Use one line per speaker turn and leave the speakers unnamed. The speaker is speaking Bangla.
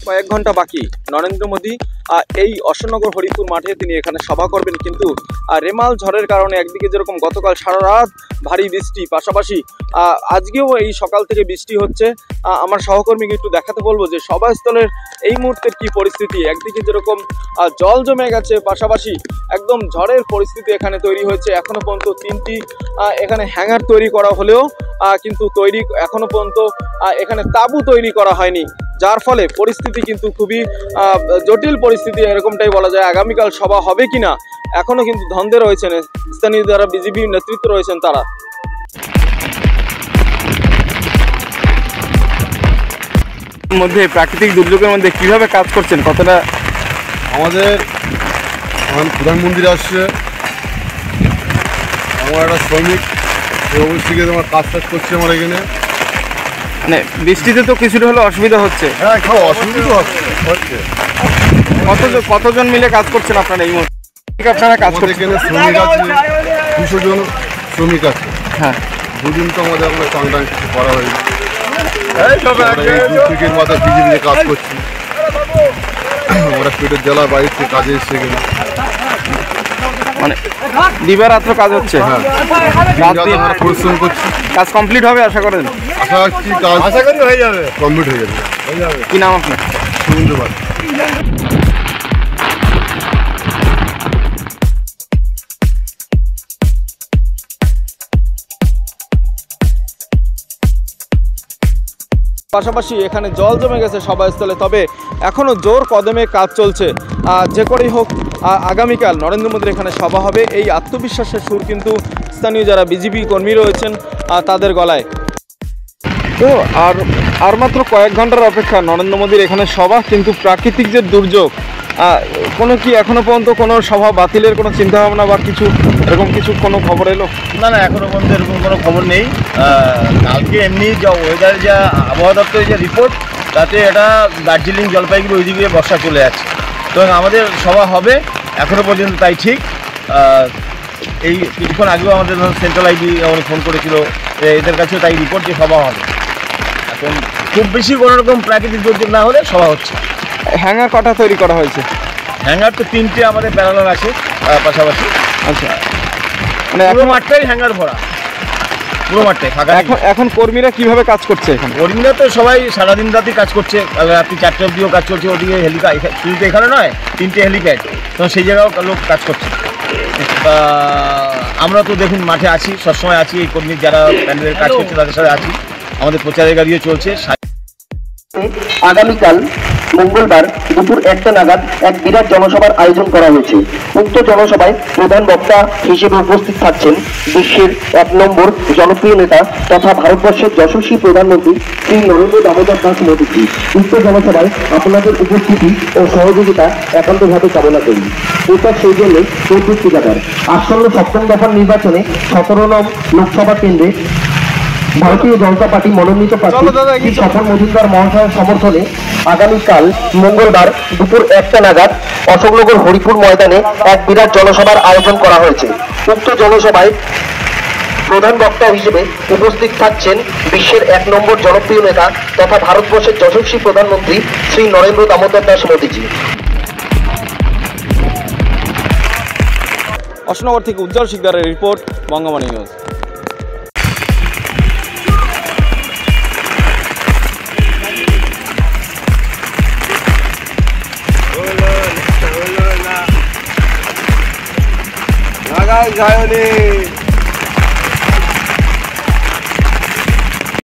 কয়েক ঘন্টা বাকি নরেন্দ্র মোদী এই অশোকনগর হরিপুর মাঠে তিনি এখানে সভা করবেন, কিন্তু রেমাল ঝড়ের কারণে একদিকে যেরকম গতকাল সারা রাত ভারী বৃষ্টি, পাশাপাশি আজকেও এই সকাল থেকে বৃষ্টি হচ্ছে। আমার সহকর্মীকে একটু দেখাতে বলবো যে সভাস্থলের এই মুহূর্তের কি পরিস্থিতি। একদিকে যেরকম জল জমে গেছে, পাশাপাশি একদম ঝড়ের পরিস্থিতি এখানে তৈরি হয়েছে। এখনো পর্যন্ত 3টি এখানে হ্যাঙ্গার তৈরি করা হলেও কিন্তু এখনো পর্যন্ত এখানে তাঁবু তৈরি করা হয়নি, যার ফলে পরিস্থিতি কিন্তু খুবই জটিল পরিস্থিতি এরকমটাই বলা যায়। আগামীকাল সভা হবে কিনা এখনো কিন্তু দ্বন্দ্বে রয়েছেন স্থানীয় যারা বিজেপি নেতৃত্ব রয়েছেন তারা। মধ্যে প্রাকৃতিক দুর্যোগের মধ্যে কিভাবে কাজ করছেন, কতটা
আমাদের প্রধানমন্ত্রী আসছে, আমার একটা শ্রমিক অবশ্যই আমার কাজ করছে আমার এখানে।
মানে বৃষ্টিতে তো কিছুটা হলে অসুবিধা হচ্ছে।
হ্যাঁ, অসুবিধা হচ্ছে।
কতজন মিলে কাজ করছেন আপনারা এই মুহূর্তে? আপনারা কাজ করছেন
এখানে শ্রমিক আছে 200 জন শ্রমিক আছে।
হ্যাঁ,
দুদিন তো আমাদের আমরা চাংটাং কিছু করা হয়নি। দুর্যোগের মাথায় বিজেপি কাজ করছি আমরা, পেটের জেলা বাইরে থেকে কাজে এসছে এখানে।
মানে দিবারাত্র কাজ হচ্ছে।
হ্যাঁ, আমরা পরিশ্রম করছি।
কাজ কমপ্লিট হবে আশা করেন?
আশা রাখছি কাজ আশা করি হয়ে যাবে, কমপ্লিট হয়ে যাবে।
কি নাম আপনার?
সুন্দরবাদ।
পাশাপাশি এখানে জল জমে গেছে সভাস্থলে, তবে এখনও জোর কদমে কাজ চলছে। যে করেই হোক আগামীকাল নরেন্দ্র মোদীর এখানে সভা হবে, এই আত্মবিশ্বাসের সুর কিন্তু স্থানীয় যারা বিজেপি কর্মী রয়েছেন তাদের গলায়। তো আর মাত্র কয়েক ঘন্টার অপেক্ষা নরেন্দ্র মোদীর এখানে সভা, কিন্তু প্রাকৃতিক যে দুর্যোগ কোনো কি এখনো পর্যন্ত কোনো সভা বাতিলের কোনো চিন্তাভাবনা বা কিছু এরকম কিছু কোনো খবর এলো?
না, এখনো পর্যন্ত এরকম কোনো খবর নেই। কালকে এমনি যা ওয়েদার, যা আবহাওয়া দপ্তরের যে রিপোর্ট, তাতে এটা দার্জিলিং জলপাইগুড়ি ওইদিকে বর্ষা চলে যাচ্ছে। তো আমাদের সভা হবে এখনো পর্যন্ত তাই ঠিক। এই কিছুক্ষণ আগেও আমাদের সেন্ট্রাল আইডি আমাদের ফোন করেছিল, এদের কাছেও তাই রিপোর্ট যে সভা হবে। এখন খুব বেশি কোনো রকম প্রাকৃতিক দুর্যোগ না হলে সভা হচ্ছে।
হ্যাঙ্গার কটা তৈরি করা হয়েছে?
হ্যাঙ্গার তো 3টে আমাদের প্যারালাল আছে পাশাপাশি।
আচ্ছা,
মানে পুরো মাঠটাই হ্যাঙ্গার ভরা, পুরো মাঠটাই ফাঁকা।
এখন কর্মীরা কিভাবে কাজ করছে এখানে?
কর্মীরা তো সবাই সারাদিন রাতই কাজ করছে, রাত্রি 4টে অবধিও কাজ করছে। ওদিকে হেলিপ্যাড, শুধু তো এখানে নয়, 3টে হেলিপ্যাড, তো সেই জায়গাও লোক কাজ করছে। আমরা তো দেখুন মাঠে আছি, সবসময় আছি, এই কর্মী যারা প্যান্ডেলের কাজ করছে তাদের সাথে আছি। আমাদের প্রচারের গাড়িও চলছে।
আগামীকাল মঙ্গলবার দুপুর 1টা নাগাদ এক বিরাট জনসভার আয়োজন করা হয়েছে। উক্ত জনসভায় প্রধান বক্তা হিসেবে উপস্থিত থাকছেন বিশ্বের 1 নম্বর জনপ্রিয় নেতা তথা ভারতবর্ষের যশস্বী প্রধানমন্ত্রী শ্রী নরেন্দ্র দামোদর দাস মোদী। উক্ত জনসভায় আপনাদের উপস্থিতি ও সহযোগিতা একান্তভাবে কামনা করি। এটা সেই জন্য প্রচুর ঠিকাদার। আসন্ন 7ম দফার নির্বাচনে 17 নং লোকসভা কেন্দ্রে ভারতীয় জনতা পার্টি মনোনীত প্রার্থী সফল মজুমদার মহাশয়ের সমর্থনে আগামীকাল মঙ্গলবার দুপুর 1টা নাগাদ অশোকনগর হরিপুর ময়দানে এক বিরাট জনসভার আয়োজন করা হয়েছে। উক্ত জনসভায় প্রধান বক্তা হিসেবে উপস্থিত থাকছেন বিশ্বের 1 নম্বর জনপ্রিয় নেতা তথা ভারতবর্ষের যশস্বী প্রধানমন্ত্রী শ্রী নরেন্দ্র দামোদর দাস মোদীজি।
অশোকনগর থেকে উজ্জ্বল শিকদারের রিপোর্ট, বঙ্গবাণী নিউজ।
জায়গায় যায়নি।